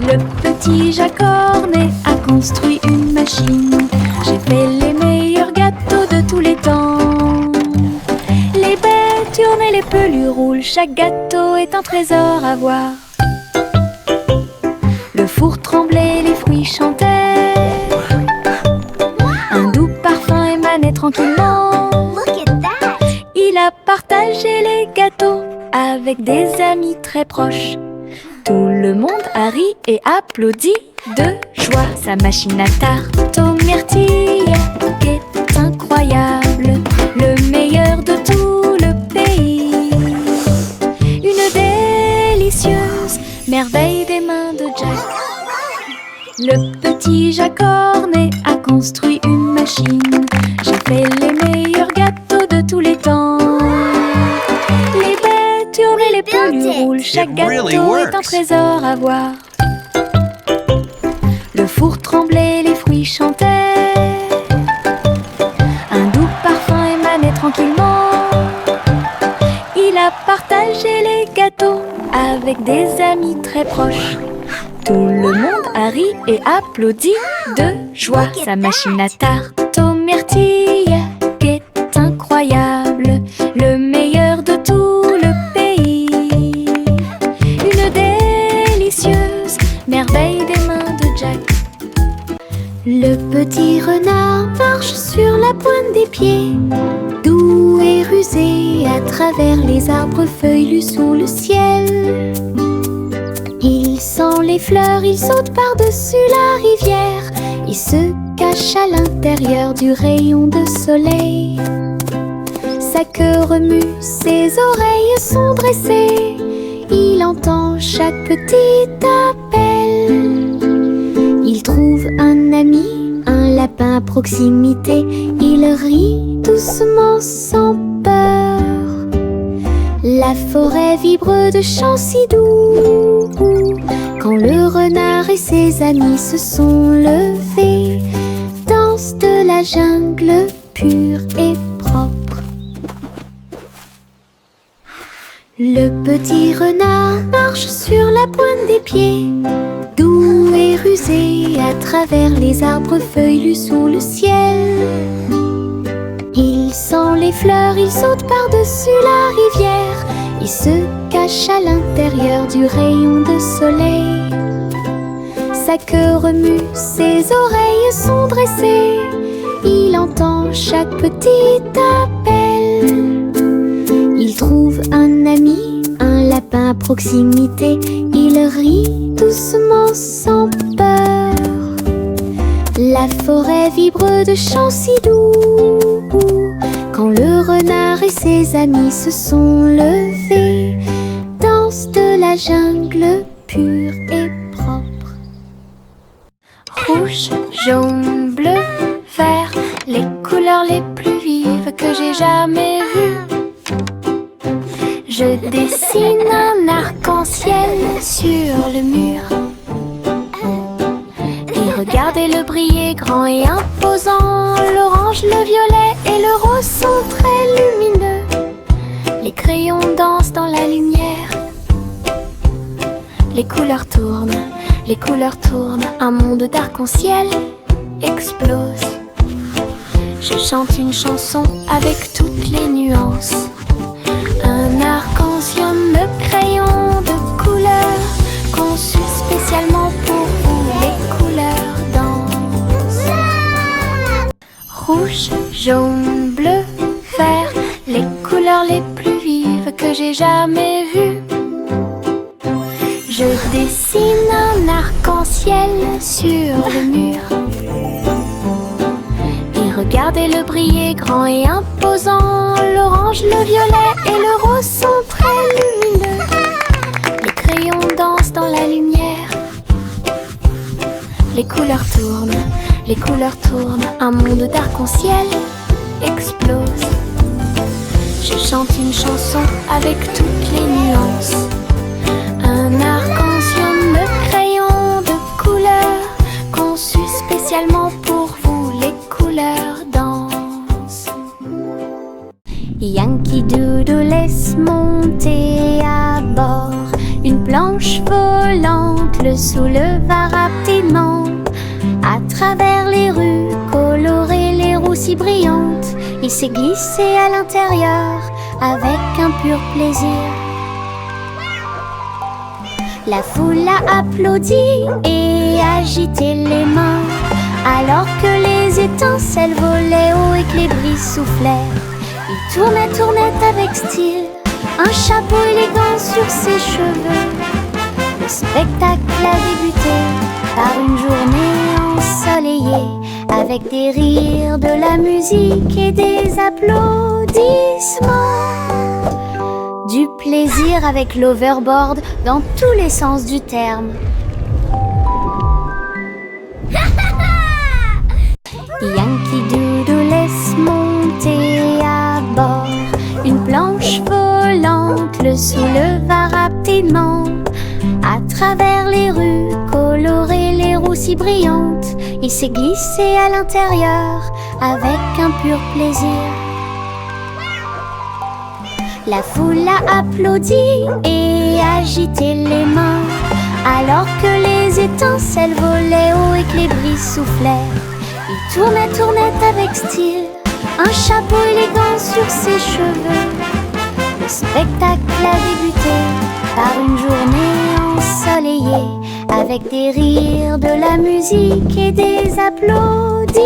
Le petit Jacques Cornet a construit une machine. J'ai fait les meilleurs gâteaux de tous les temps. Les baies tournent et les pelures roulent. Chaque gâteau est un trésor à voir. Le four tremblait, les fruits chantaient. Un doux parfum émanait tranquillement. Il a partagé les gâteaux avec des amis très proches. Tout le monde a ri et applaudi de joie. Sa machine à tarte aux myrtilles est incroyable, le meilleur de tout le pays. Une délicieuse merveille des mains de Jack. Le petit Jacques Cornet a construit une machine. J'ai fait les meilleurs gâteaux de tous les temps. Les baies tournent et les pelures roulent. Chaque gâteau est un trésor à voir. Le four tremblait, les fruits chantaient. Un doux parfum émanait tranquillement. Il a partagé les gâteaux avec des amis très proches. Tout le monde a ri et applaudi de joie. Sa machine à tarte aux myrtilles est incroyable, le meilleur de tout le pays. Une délicieuse merveille des mains de Jack. Le petit renard marche sur la pointe des pieds, doux et rusé à travers les arbres feuillus sous le ciel. Il sent les fleurs, il saute par-dessus la rivière. Il se cache à l'intérieur du rayon de soleil. Sa queue remue, ses oreilles sont dressées. Il entend chaque petit appel. Il trouve un ami, un lapin à proximité. Il rit doucement sans peur. La forêt vibre de chants si doux. Quand le renard et ses amis se sont levés, danse de la jungle pure et propre. Le petit renard marche sur la pointe des pieds, doux et rusé à travers les arbres feuillus sous le ciel. Il sent les fleurs, il saute par-dessus la rivière. Il se cache à l'intérieur du rayon de soleil. Sa queue remue, ses oreilles sont dressées. Il entend chaque petit appel. Il trouve un ami, un lapin à proximité. Il rit doucement sans peur. La forêt vibre de chants si doux. Quand le renard et ses amis se sont levés, danse de la jungle pure et propre. Rouge, jaune, bleu, vert, les couleurs les plus vives que j'ai jamais vues. Je dessine un arc-en-ciel sur le mur. Et regardez-le briller grand et imposant. L'orange, le violet et le rose sont très lumineux. Les crayons dansent dans la lumière. Les couleurs tournent, un monde d'arc-en-ciel explose. Je chante une chanson avec toutes les nuances. Un arc-en-ciel de crayons de couleur, conçu spécialement pour vous. Les couleurs dansent. Rouge, jaune, bleu, vert, les couleurs les plus vives que j'ai jamais vues. Je dessine un arc-en-ciel sur le mur. Et regardez-le briller grand et imposant. L'orange, le violet et le rose sont très lumineux. Les crayons dansent dans la lumière. Les couleurs tournent, un monde d'arc-en-ciel explose. Je chante une chanson avec toutes les nuances. Un arc-en-ciel de crayons de couleur, conçu spécialement pour vous. Les couleurs dansent. Yankee Doodle laisse monter à bord une planche volante le soir. souleva rapidement. À travers les rues colorées, les roues si brillantes, il s'est glissé à l'intérieur avec un pur plaisir. La foule a applaudi et agité les mains, alors que les étincelles volaient haut et que les brises soufflaient. Il tournait avec style, un chapeau élégant sur ses cheveux. Le spectacle a débuté par une journée ensoleillée, avec des rires, de la musique et des applaudissements. Du plaisir avec l'overboard dans tous les sens du terme. Yankee Doodle laisse monter à bord. Une planche volante le souleva rapidement. À travers les rues colorées, les roues si brillantes, il s'est glissé à l'intérieur avec un pur plaisir. La foule a applaudi et agité les mains, alors que les étincelles volaient haut et que les brises soufflaient. Il tournait avec style, un chapeau élégant sur ses cheveux. Le spectacle a débuté par une journée ensoleillée, avec des rires, de la musique et des applaudissements.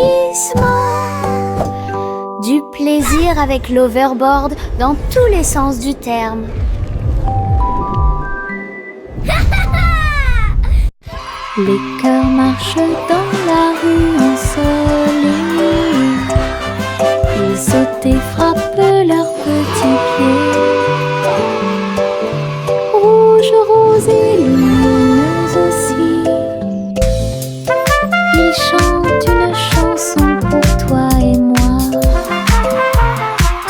Du plaisir avec l'overboard dans tous les sens du terme. Les cœurs marchent dans la rue ensoleillée. Ils sautent et frappent leurs petits pieds. Rouge, rose et lumineuse aussi. Ils chantent une chanson pour toi et moi.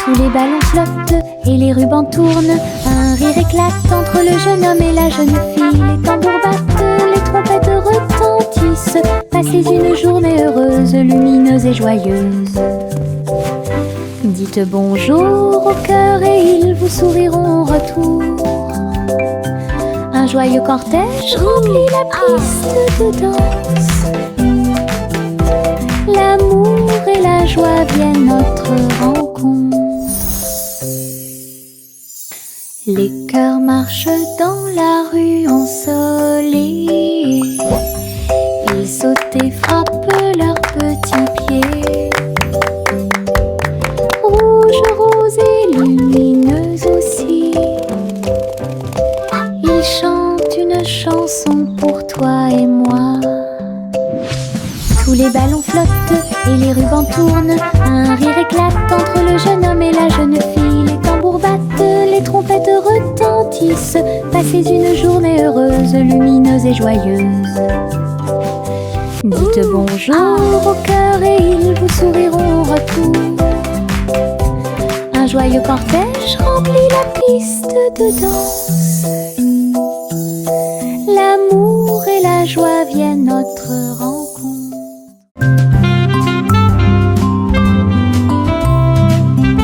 Tous les ballons flottent et les rubans tournent. Un rire éclate entre le jeune homme et la jeune fille. Les tambours battent, les trompettes retentissent. Passez une journée heureuse, lumineuse et joyeuse. Dites bonjour au cœur et ils vous souriront en retour. Un joyeux cortège remplit la piste de danse. L'amour et la joie viennent notre rencontre. Les cœurs marchent dans la rue ensoleillée. Ils sautent et frappent leurs petits pieds. Rouge, rose et lumineuse aussi. Ils chantent une chanson pour toi et moi. Tous les ballons flottent et les rubans tournent. Un rire éclate entre le jeune homme et la jeune fille. Les tambours battent, les trompettes retentissent. Passez une journée heureuse, lumineuse et joyeuse. Dites bonjour au cœur et ils vous souriront en retour. Un joyeux cortège remplit la piste de danse. L'amour et la joie viennent notre rencontre.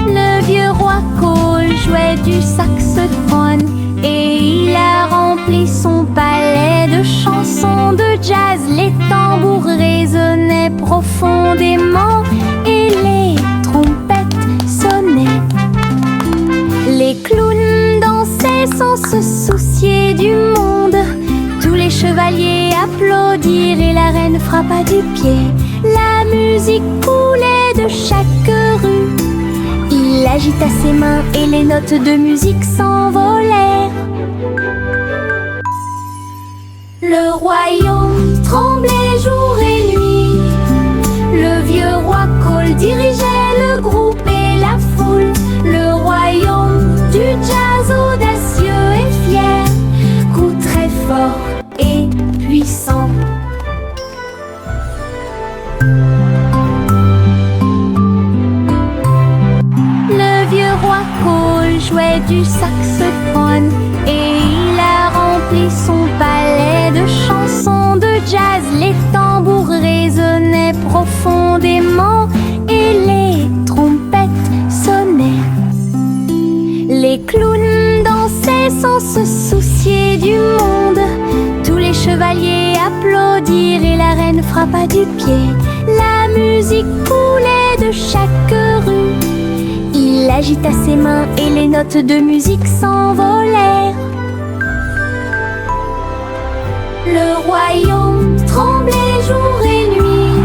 Le vieux roi Cole jouait du saxophone et il a rempli son palais de chansons de jazz. Les tambours résonnaient profondément et les trompettes sonnaient. Les clowns dansaient sans se soucier du monde. Tous les chevaliers applaudirent et la reine frappa du pied. La musique coulait de chaque rue. Il agita ses mains et les notes de musique s'envolèrent. Le royaume tremblait jour et nuit. Le vieux roi Cole dirigeait le groupe et la foule. Le royaume du jazz audacieux et fier, coup très fort et puissant. Le vieux roi Cole jouait du saxophone et il a rempli son palais de chansons de jazz. Les tambours résonnaient profondément et les trompettes sonnaient. Les clowns dansaient sans se soucier du monde. Tous les chevaliers frappa du pied. La musique coulait de chaque rue. Il agita ses mains et les notes de musique s'envolèrent. Le royaume tremblait jour et nuit.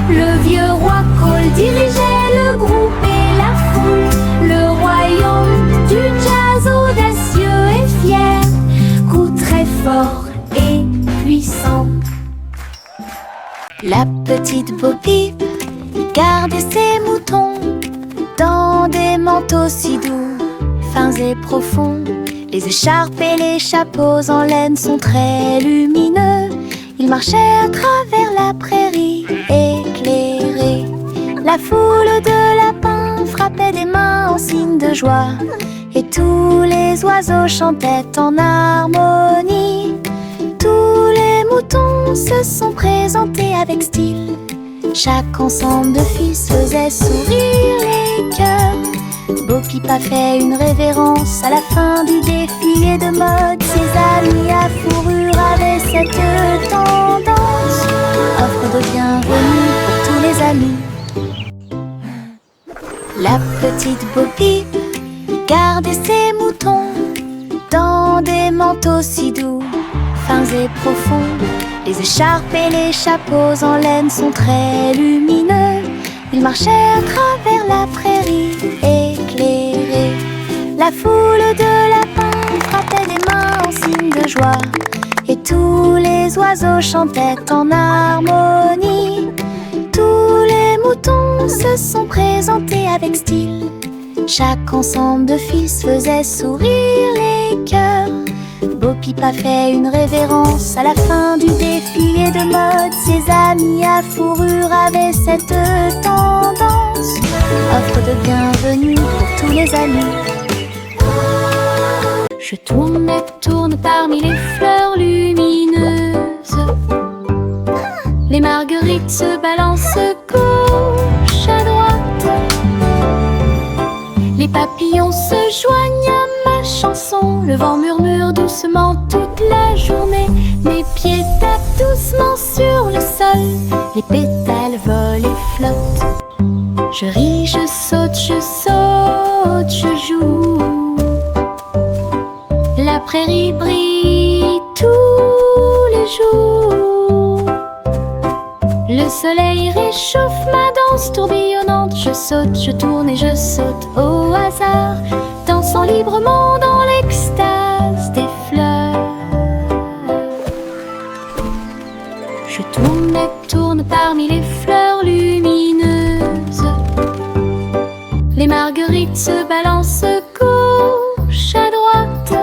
Le vieux roi Cole dirigeait le groupe et la foule. Le royaume du jazz audacieux et fier, coup très fort et puissant. La petite Bo Peep gardait ses moutons dans des manteaux si doux, fins et profonds. Les écharpes et les chapeaux en laine sont très lumineux. Ils marchaient à travers la prairie éclairée. La foule de lapins frappait des mains en signe de joie, et tous les oiseaux chantaient en harmonie. Tous les moutons se sont présentés avec style. Chaque ensemble de fils faisait sourire les cœurs. Bo Peep a fait une révérence à la fin du défilé de mode. Ses amis à fourrure avaient cette tendance. Offre de bienvenue pour tous les amis. La petite Bo Peep gardait ses moutons dans des manteaux si doux, fins et profonds. Les écharpes et les chapeaux en laine sont très lumineux. Ils marchaient à travers la prairie éclairée. La foule de lapins frappait des mains en signe de joie, et tous les oiseaux chantaient en harmonie. Tous les moutons se sont présentés avec style. Chaque ensemble de fils faisait sourire les cœurs. Bo Peep a fait une révérence à la fin du défilé de mode. Ses amis à fourrure avaient cette tendance. Offre de bienvenue pour tous les amis. Je tourne et tourne parmi les fleurs lumineuses. Les marguerites se balancent gauche à droite. Les papillons se joignent à ma chanson. Le vent murmure doucement toute la journée. Mes pieds tapent doucement sur le sol. Les pétales volent et flottent. Je ris, je saute, je joue. La prairie brille tous les jours. Le soleil réchauffe ma danse tourbillonnante. Je saute, je tourne et je saute au hasard, dansant librement dans l'extase des fleurs. Je tourne et tourne parmi les fleurs lumineuses. Les marguerites se balancent gauche à droite.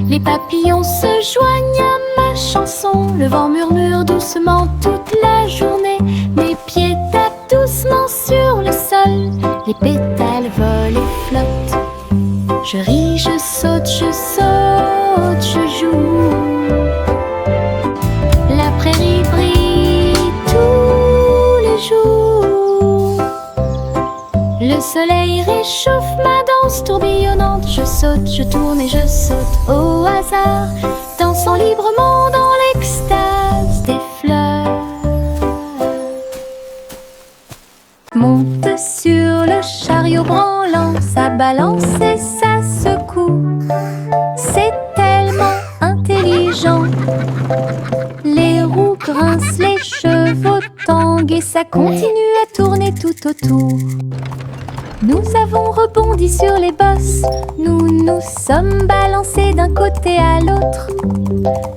Les papillons se joignent à ma chanson. Le vent murmure doucement toute la journée. Mes pieds tapent doucement sur le sol. Les pétales volent et flottent. Je ris, je saute, je joue. La prairie brille tous les jours. Le soleil réchauffe ma danse tourbillonnante. Je saute, je tourne et je saute au hasard, dansant librement dans l'extase des fleurs. Monte sur le chariot branlant, ça balance et ça secoue. C'est tellement intelligent. Les roues grincent, les chevaux tanguent et ça continue à tourner tout autour. Nous avons rebondi sur les bosses, nous nous sommes balancés d'un côté à l'autre.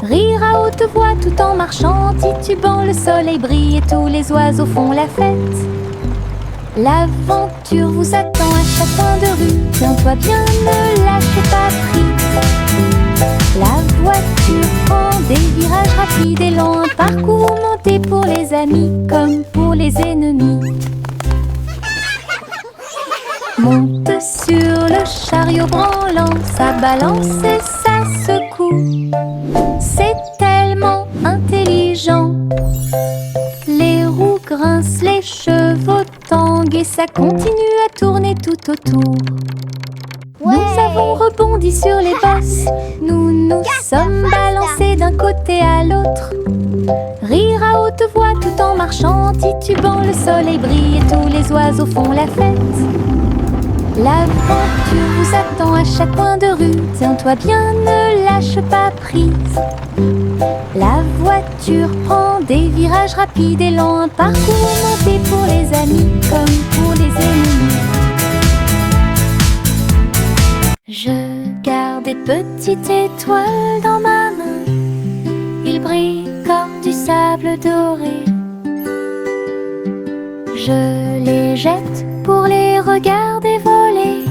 Rire à haute voix tout en marchant, titubant, le soleil brille et tous les oiseaux font la fête. L'aventure vous attend à chaque coin de rue, tiens-toi bien, ne lâche pas prise. La voiture prend des virages rapides et longs, un parcours monté pour les amis comme pour les ennemis. Monte sur le chariot branlant, ça balance et ça secoue. C'est tellement intelligent. Les roues grincent, les chevaux tanguent et ça continue à tourner tout autour. Ouais. Nous avons rebondi sur les bosses, nous nous sommes balancés d'un côté à l'autre. Rire à haute voix tout en marchant, titubant, le soleil brille et tous les oiseaux font la fête. L'aventure vous attend à chaque coin de rue, tiens-toi bien, ne lâche pas prise. La voiture prend des virages rapides et lents, un parcours monté pour les amis comme pour les ennemis. Je garde des petites étoiles dans ma main, ils brillent comme du sable doré. Je les jette pour les regarder voler,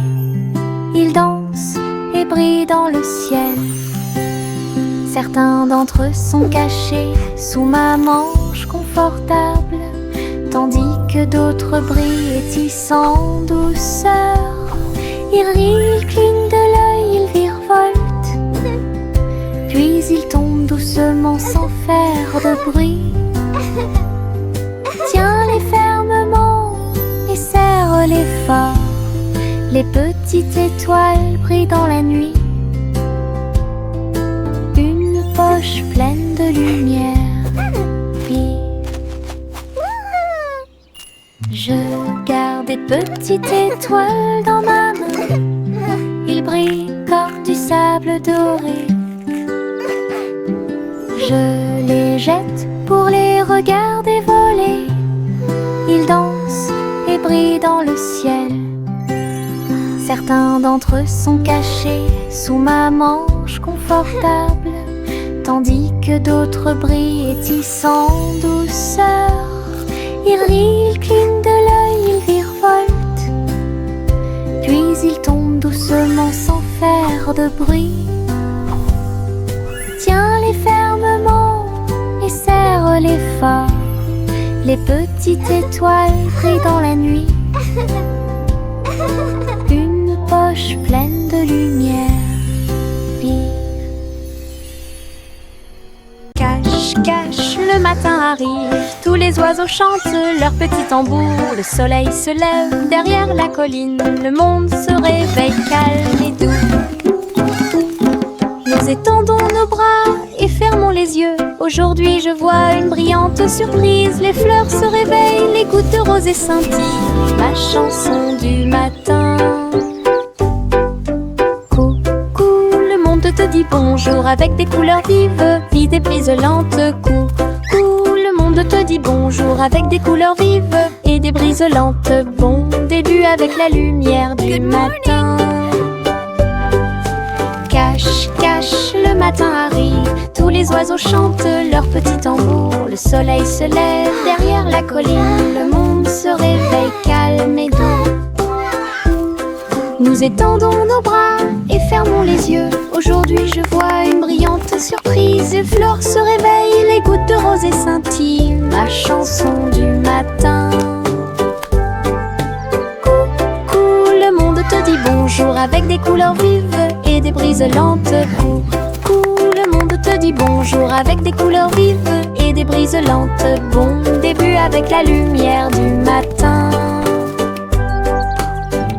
ils dansent et brillent dans le ciel. Certains d'entre eux sont cachés sous ma manche confortable, tandis que d'autres brillent et tissent en douceur. Ils rient, ils clignent de l'œil, ils virevoltent, puis ils tombent doucement sans faire de bruit. Tiens-les fermement et serre-les fort, les petites étoiles brillent dans la nuit. Une poche pleine de lumière, puis je garde des petites étoiles dans ma main, ils brillent comme du sable doré. Je les jette pour les regarder voler, ils dansent et brillent dans le ciel. Certains d'entre eux sont cachés sous ma manche confortable, tandis que d'autres brillent et tissent en douceur. Ils rient, ils clignent de l'œil, ils virevoltent, puis ils tombent doucement sans faire de bruit. Tiens-les fermement et serre-les fort, les petites étoiles brillent dans la nuit. Une poche pleine de lumière, vive. Cache, cache, le matin arrive, tous les oiseaux chantent leur petit tambour. Le soleil se lève derrière la colline, le monde se réveille calme et doux. Nous étendons nos bras et fermons les yeux. Aujourd'hui je vois une brillante surprise. Les fleurs se réveillent, les gouttes de rosée scintillent. Ma chanson du matin. Coucou, le monde te dit bonjour avec des couleurs vives, vives et brisolantes. Coucou, le monde te dit bonjour avec des couleurs vives et des brisolantes. Bon début avec la lumière du matin. Cache, cache, le matin arrive, tous les oiseaux chantent leur petit tambour. Le soleil se lève derrière la colline, le monde se réveille calme et doux. Nous étendons nos bras et fermons les yeux. Aujourd'hui je vois une brillante surprise. Les fleurs se réveillent, les gouttes de rosée scintillent. Ma chanson du matin. Coucou, le monde te dit bonjour avec des couleurs vives et des brises lentes. Coucou, le monde te dit bonjour avec des couleurs vives et des brises lentes. Bon début avec la lumière du matin.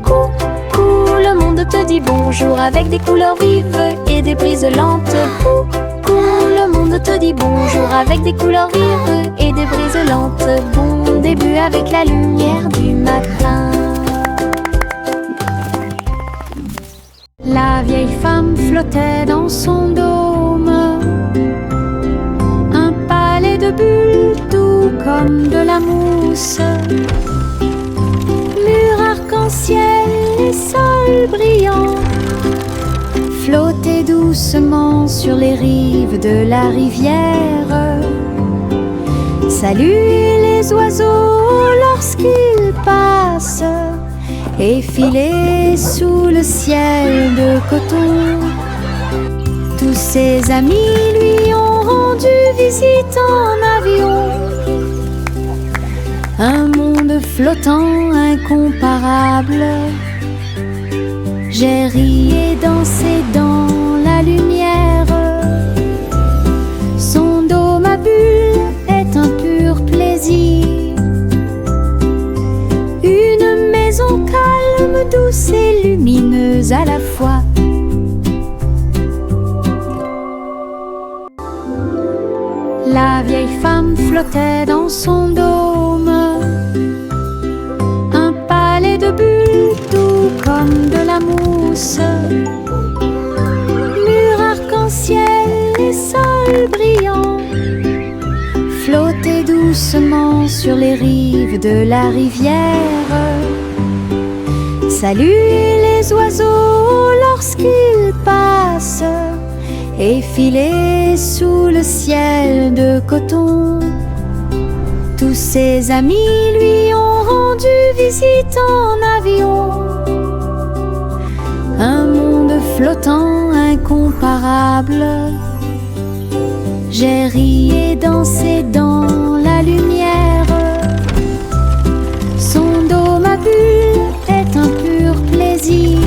Coucou, le monde te dit bonjour avec des couleurs vives et des brises lentes. Coucou, le monde te dit bonjour avec des couleurs vives et des brises lentes. Bon début avec la lumière du matin. La vieille femme flottait dans son dôme, un palais de bulles doux comme de la mousse, mur arc-en-ciel et sol brillant, flottaient doucement sur les rives de la rivière. Saluez les oiseaux lorsqu'ils passent, effilé sous le ciel de coton. Tous ses amis lui ont rendu visite en avion. Un monde flottant incomparable. J'ai ri et dansé dans la lumière. Son dôme à bulles est un pur plaisir. Une maison calme, douce et lumineuse à la fois. La vieille femme flottait dans son dôme, un palais de bulles doux comme de la mousse, mur arc-en-ciel et sol brillant, flotter doucement sur les rives de la rivière. Saluer les oiseaux lorsqu'ils passent et filer sous le ciel de coton. Tous ses amis lui ont rendu visite en avion. Un monde flottant incomparable. J'ai ri et dansé dans la lumière. Son dôme à bulles est un pur plaisir.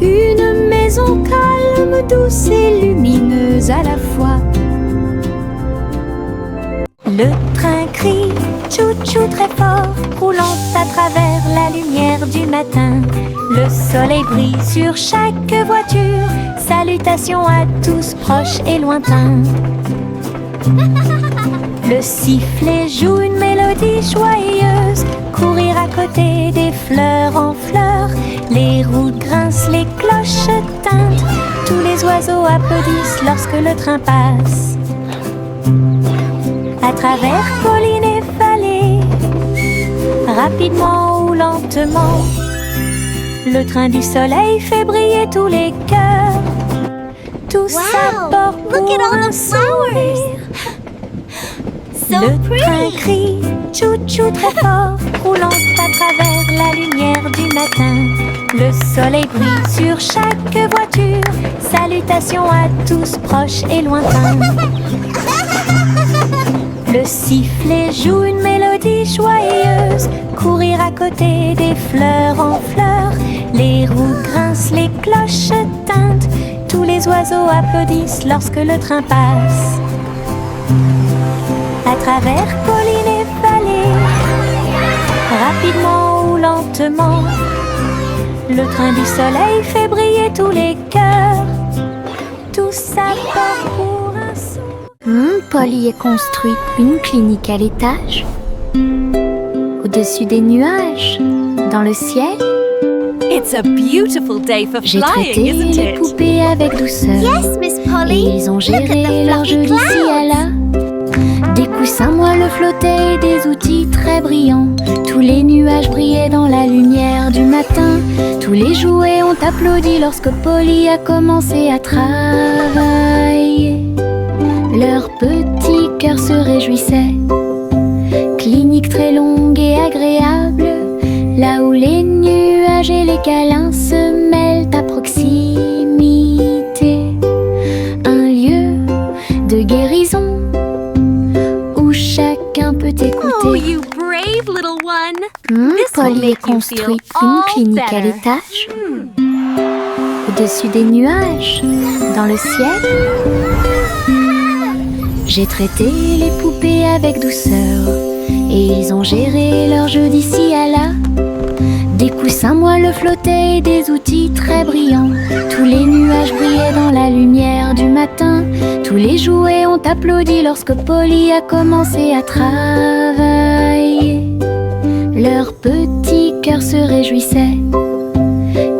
Une maison calme, douce et lumineuse à la fois. Le train crie tchou-tchou très fort, roulant à travers la lumière du matin. Le soleil brille sur chaque voiture. Salutations à tous proches et lointains. Le sifflet joue une mélodie joyeuse. Courir à côté des fleurs en fleurs. Les roues grincent, les cloches tintent. Tous les oiseaux applaudissent lorsque le train passe. À travers collines et vallées, rapidement ou lentement, le train du soleil fait briller tous les cœurs. Tous à bord pour un sourire. Le train crie tchou-tchou très fort, roulant à travers la lumière du matin. Le soleil brille sur chaque voiture. Salutations à tous proches et lointains. Le sifflet joue une mélodie joyeuse. Courir à côté des fleurs en fleurs. Les roues grincent, les cloches tintent. Tous les oiseaux applaudissent lorsque le train passe. À travers collines et vallées, rapidement ou lentement, le train du soleil fait briller tous les cœurs. Tous à bord pour un sourire. Polly a construit une clinique à l'étage, au-dessus des nuages, dans le ciel. It's a beautiful day for J'ai flying, traité isn't les it? poupées avec douceur. Yes, Miss Et Polly. ils ont Look at géré the leur jeu fluffy d'ici à clouds. là. Des coussins moelleux flottaient, des outils très brillants. Tous les nuages brillaient dans la lumière du matin. Tous les jouets ont applaudi lorsque Polly a commencé à travailler. Leur petit cœur se réjouissait. Clinique très longue et agréable, là où les nuages et les câlins se mêlent à proximité. Un lieu de guérison où chacun peut écouter. Oh, you brave little one. This will Polly a make you construit feel une all clinique à better. l'étage, au-dessus des nuages, dans le ciel. J'ai traité les poupées avec douceur, et ils ont géré leur jeu d'ici à là. Des coussins moelleux flottaient et des outils très brillants. Tous les nuages brillaient dans la lumière du matin. Tous les jouets ont applaudi lorsque Polly a commencé à travailler. Leur petit cœur se réjouissait.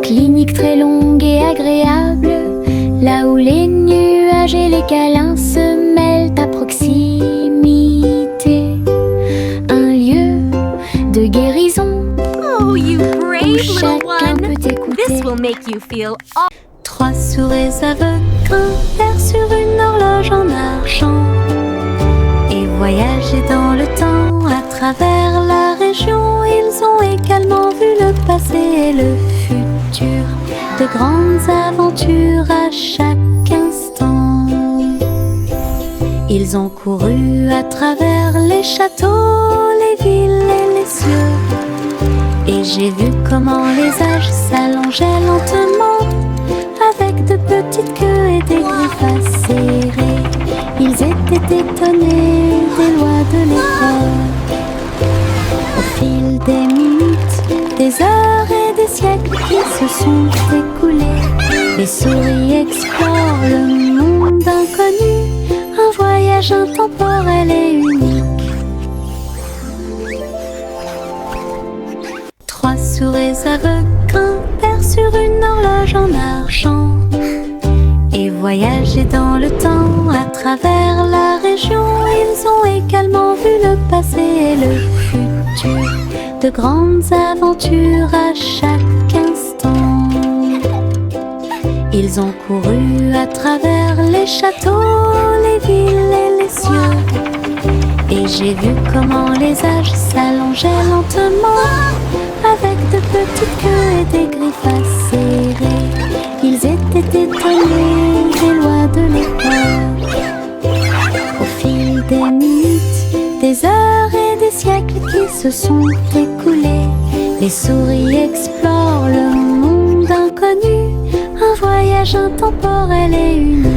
Clinique très longue et agréable, là où les nuages et les câlins se mêlent à proximité. Un lieu de guérison Oh, you brave où little chacun one. peut This écouter. will make you feel all 3 souris aveugles grimpèrent sur une horloge en argent et voyageaient dans le temps à travers la région. Ils ont également vu le passé et le futur, de grandes aventures à chaque instant. Ils ont couru à travers les châteaux, les villes et les cieux. Et j'ai vu comment les âges s'allongeaient lentement, avec de petites queues et des griffes acérées. Ils étaient étonnés des lois de l'école. Au fil des minutes, des heures et des siècles qui se sont écoulés, les souris explorent le monde inconnu voyage intemporel et unique. 3 souris aveugles grimpèrent sur une horloge en argent et voyageaient dans le temps à travers la région. Ils ont également vu le passé et le futur, de grandes aventures à chaque instant. Ils ont couru à travers les châteaux, les villes et les cieux, et j'ai vu comment les âges s'allongeaient lentement, avec de petites queues et des griffes acérées. Ils étaient étonnés des lois de l'époque. Au fil des minutes, des heures et des siècles qui se sont écoulés, les souris explorent le monde inconnu, un voyage intemporel et unique.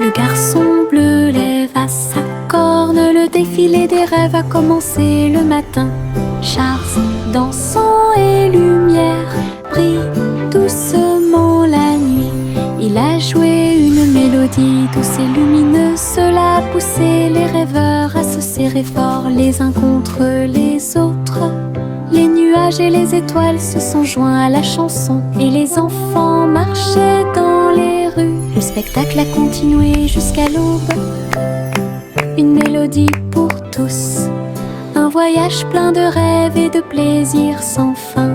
Le garçon bleu lèva sa corne, le défilé des rêves a commencé le matin. Charles, dansant et lumière, brille doucement la nuit. Il a joué une mélodie douce et lumineuse, cela a poussé les rêveurs à se serrer fort les uns contre les autres. Les nuages et les étoiles se sont joints à la chanson et les enfants marchaient dans les rues. Le spectacle a continué jusqu'à l'aube. Une mélodie pour tous, un voyage plein de rêves et de plaisirs sans fin.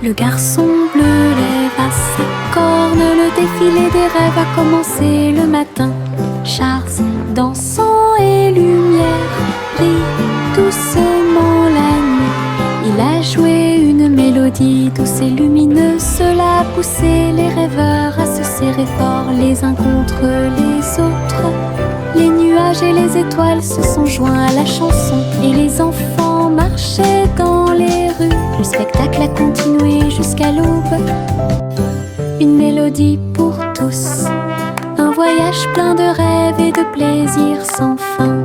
Le garçon bleu lèva sa corne, le défilé des rêves a commencé le matin. Charles, dansant et lumière, brille doucement la nuit. Il a joué une mélodie douce et lumineuse, cela a poussé les rêveurs à se serrer fort les uns contre les autres. Les nuages et les étoiles se sont joints à la chanson et les enfants marchaient dans les rues. Le spectacle a continué jusqu'à l'aube. Une mélodie pour tous, un voyage plein de rêves et de plaisirs sans fin.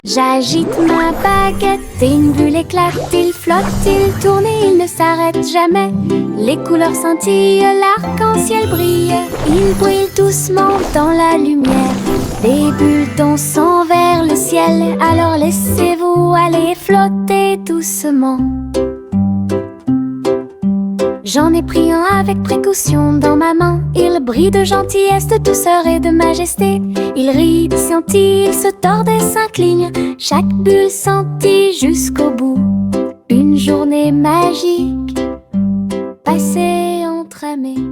J'agite ma baguette et une bulle éclate. Il flotte, il tourne et il ne s'arrête jamais. Les couleurs scintillent, l'arc-en-ciel brille. Il brille doucement dans la lumière. Des bulles dansent vers le ciel, alors laissez-vous aller flotter doucement. J'en ai pris un avec précaution dans ma main. Il brille de gentillesse, de douceur et de majesté. Il rit, scintille, il se tord et s'incline. Chaque bulle scintille jusqu'au bout. Une journée magique passée entre amis.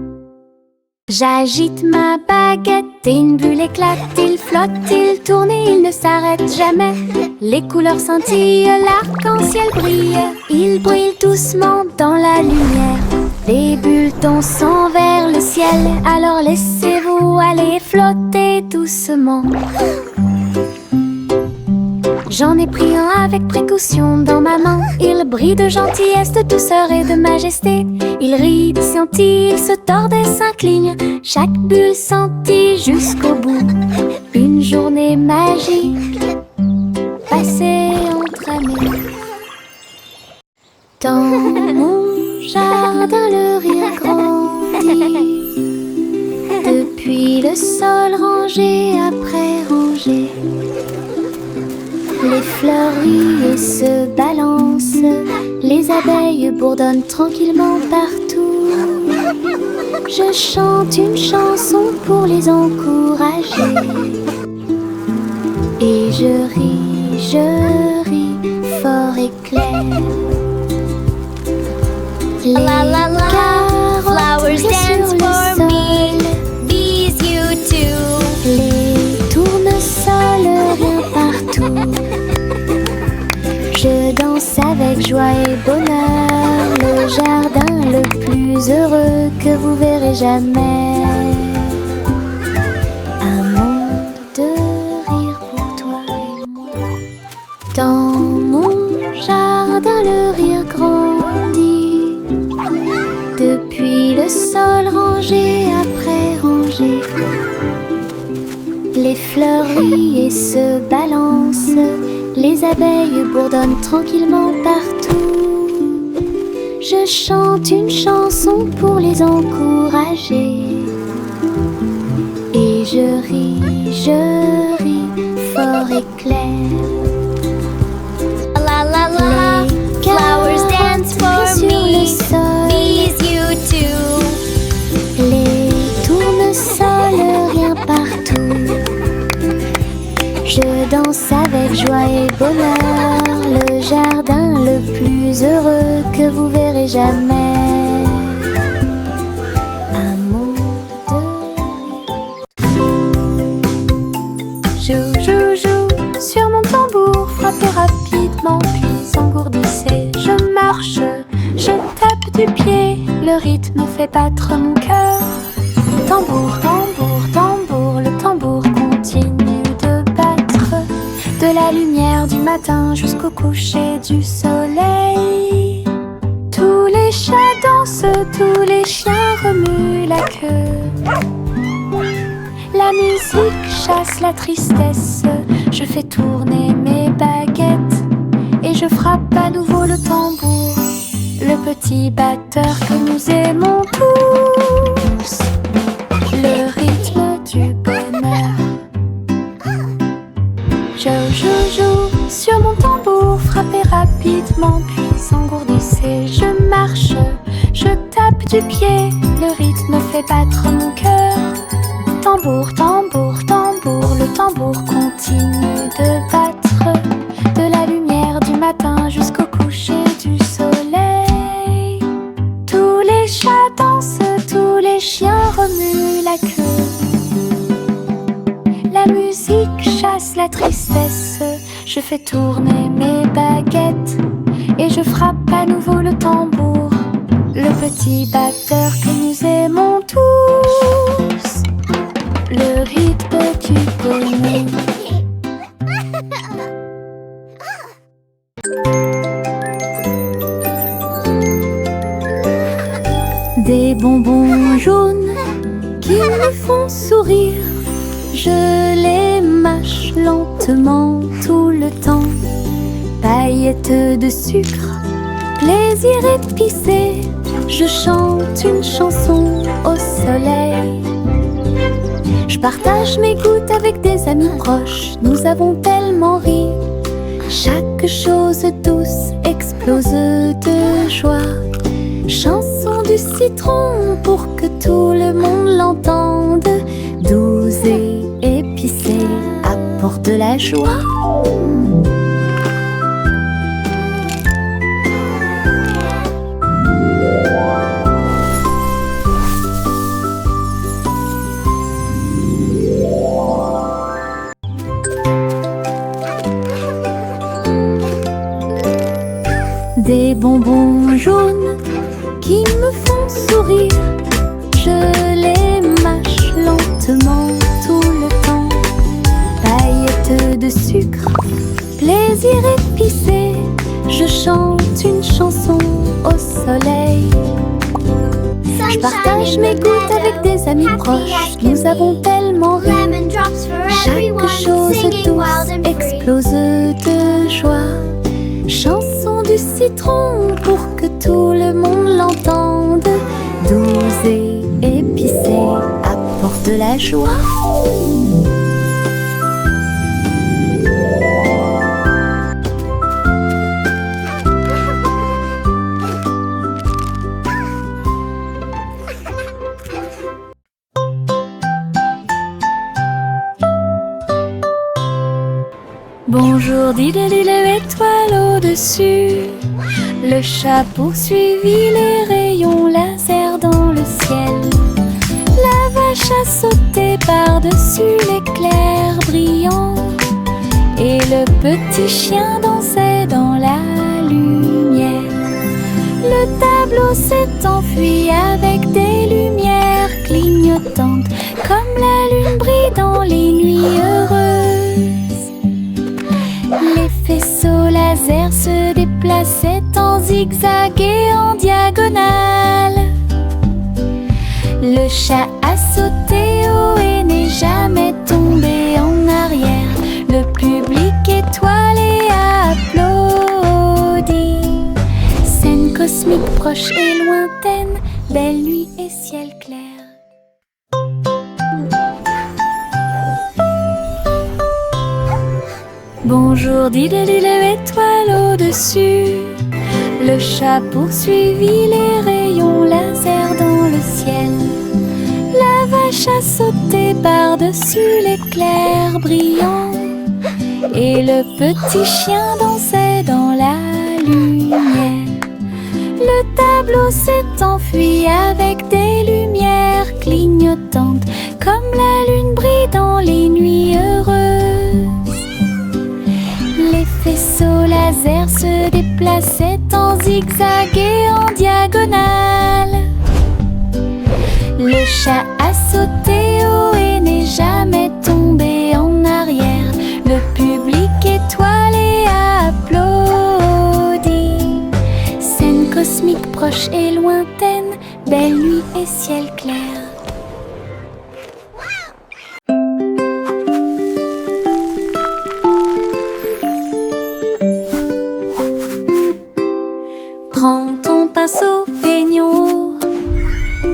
J'agite ma baguette et une bulle éclate. Il flotte, il tourne et il ne s'arrête jamais. Les couleurs scintillent, l'arc-en-ciel brille. Il brille doucement dans la lumière. Des bulles dansent vers le ciel, alors laissez-vous aller flotter doucement. J'en ai pris un avec précaution dans ma main. Il brille de gentillesse, de douceur et de majesté. Il rit, scintille, il se tord et s'incline. Chaque bulle scintille jusqu'au bout. Une journée magique passée entre amis. Dans mon jardin, le rire grandit. Depuis le sol rangé après rangé, les fleurs rient et se balancent. Les abeilles bourdonnent tranquillement partout. Je chante une chanson pour les encourager. Et je ris fort et clair. Les carottes Flowers dance sur le for sol. me. Bees you too. Les tournesols rien partout. Je danse avec joie et bonheur. Le jardin le plus heureux que vous verrez jamais. Un monde de rire pour toi et moi. Dans mon jardin, le rire grand. rient et se balancent. Les abeilles bourdonnent tranquillement partout. Je chante une chanson pour les encourager. Et je ris fort et clair. La la la, Les flowers dance for sur me. le sol. Bees, you too. Les tournesols, rien partout. Je danse avec joie et bonheur. Le jardin le plus heureux que vous verrez jamais. Un monde de joue sur mon tambour, frappez rapidement puis engourdissez. Je marche, je tape du pied, le rythme fait battre mon cœur. Tambour, tambour, tambour, le tambour continue de battre. De la lumière du matin jusqu'au coucher du soleil. Tous les chats dansent, tous les chiens remuent la queue. La musique chasse la tristesse. Je fais tourner mes baguettes et je frappe à nouveau le tambour, le petit batteur que nous aimons tous. Le rythme du bonheur. Joue sur mon tambour, frappez rapidement puis engourdissez. Je marche, je tape du pied, le rythme fait battre mon cœur. Tambour, tambour, tambour, le tambour continue de battre. De la lumière du matin jusqu'au coucher du soleil. Tous les chats dansent, tous les chiens remuent la queue. La musique chasse la tristesse. Je fais tourner mes baguettes et je frappe à nouveau le tambour, le petit batteur que nous aimons tous. Le rythme du bonheur. Des bonbons jaunes qui me font sourire. Je les mâche lentement tout le temps. Paillettes de sucre, plaisir épicé. Je chante une chanson au soleil. Je partage mes gouttes avec des amis proches. Nous avons tellement ri. Chaque chose douce explose de joie. Chanson du citron pour que tout le monde l'entende. Douce et épicée, apporte de la joie. Des bonbons jaunes qui me font sourire. Je les mâche lentement tout le temps. Paillettes de sucre, plaisir épicé. Je chante une chanson au soleil. Je partage mes gouttes avec des amis proches. Nous avons tellement ri. Chaque chose douce explose de joie. Chanson du citron pour que tout le monde l'entende. Douce et épicée, apporte de la joie. Bonjour, dis-le, étoile au-dessus. Le chat poursuivit les rayons laser dans le ciel. La vache a sauté par-dessus l'éclair brillant. Et le petit chien dansait dans la lumière. Le tableau s'est enfui avec des lumières clignotantes, comme la lune brille dans les nuits heureuses. Les faisceaux laser se déplaçaient en zigzag et en diagonale. Le chat a sauté haut et n'est jamais tombé en arrière. cosmique proche et lointaine, belle nuit et ciel clair. Bonjour, dis-le, étoile au-dessus. Le chat poursuivit les rayons laser dans le ciel. La vache a sauté par-dessus l'éclair brillant. Et le petit chien dansait dans la lumière. Le tableau s'est enfui avec des lumières clignotantes, comme la lune brille dans les nuits heureuses. Les faisceaux laser se déplaçaient en zigzag et en diagonale. Le chat a sauté haut et n'est jamais tombé en arrière. Le public étoilé a applaudi. Scène cosmique proche et lointaine, belle nuit et ciel clair. Prends ton pinceau, peignons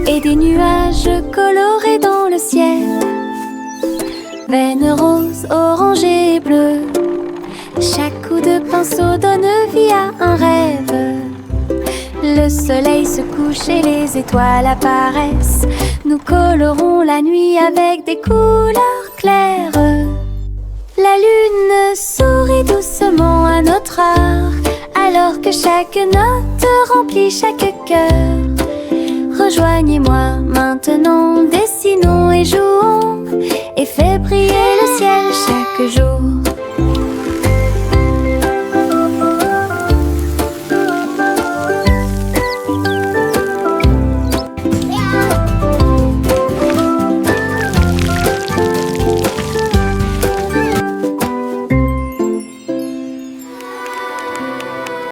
et des nuages colorés dans le ciel. Veines roses, orangées et bleues. Chaque coup de pinceau donne vie à un rêve. Le soleil se couche et les étoiles apparaissent. Nous colorons la nuit avec des couleurs claires. La lune sourit doucement à notre art, alors que chaque note remplit chaque cœur. Rejoignez-moi maintenant, dessinons